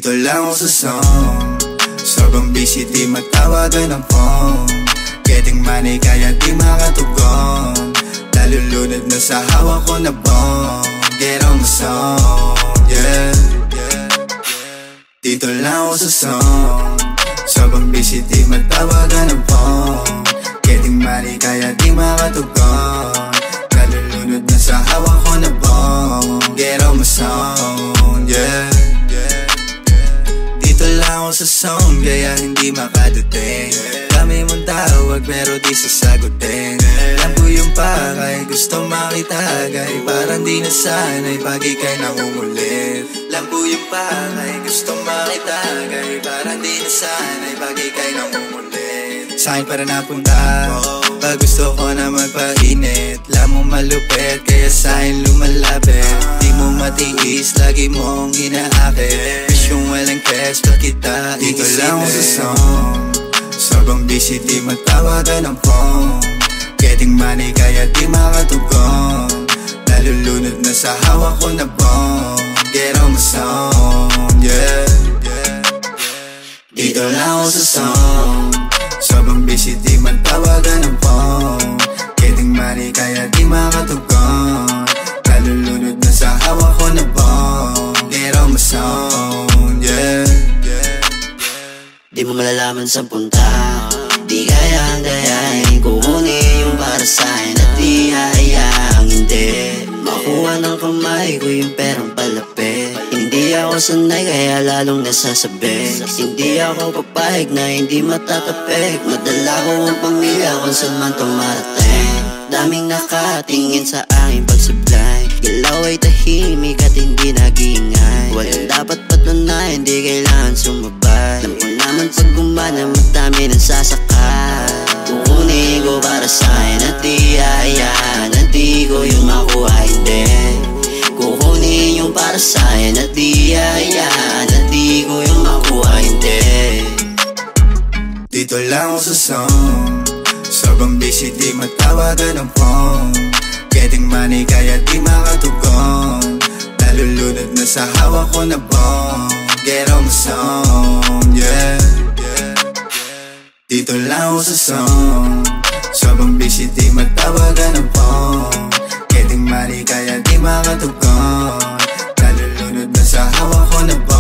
Dito lang ako sa song, sobrang busy di matawagan ng phone. Getting money kaya di makatugon, nalulunod na sa hawak ko na bong. Get on my song, yeah. Dito lang ako sa song, sobrang busy di matawagan ng phone. Getting money kaya di makatugon, nalulunod na sa hawak ko na bong. Get on my song, yeah. Dito lang ako sa song, kaya hindi makadating. Dami mong tawag pero di sasagutin. Alam ko yung pakay, gusto makitagay. Parang di nasanay pag ika'y nangungulit. Alam ko yung pakay, gusto makitagay. Parang di nasanay pag ika'y nangungulit. Sa'kin para napunta, pag gusto ko na magpainit. Alam mo malupit, kaya sa'kin lumalapit. Di mo matiis, lagi mong inaakit. Wish yung walang test, pa kita Dito iisipin. lang ako sa song, sobrang busy di matawagan ng phone. Getting money kaya di makatugon, nalulunod na sa hawak ko na bong. Get on my song, yeah. Dito lang ako sa song, sobrang busy di matawagan ng phone. Getting money kaya di makatugon, nalulunod na sa hawak ko na bong. Get on my song, yeah. di mo malalaman sa punta. Di kayang gayahin, kukunin yung para sa'kin at di hayaang hindi makuha ng kamay ko yung perang palapit. Hindi ako sanay kaya lalong nasasabi. Hindi ako papayag na hindi matatapik. Madala ko ang pamilya kung saan man tumarating. Daming nakatingin sa aking pagsublay. Galaw ay tahimik at hindi nag-iingay. Walang dapat patunayan, hindi kailangan sumabay. Alam ko naman pag gumana, madami nang sasakay. Kukunin ko para sa'kin at di hayaan, at di ko yung makuha, hindi. Kukunin yung para sa'kin at di hayaan, at di ko yung makuha, hindi. Dito lang ako sa song, sobrang busy di matawagan ng phone. Getting money kaya di makatugon, nalulunod na sa hawak ko na bong. Get on my song, yeah. Dito lang ako sa song, sobrang busy di matawagan ng phone. Getting money kaya di makatugon, nalulunod na sa hawak ko na bong.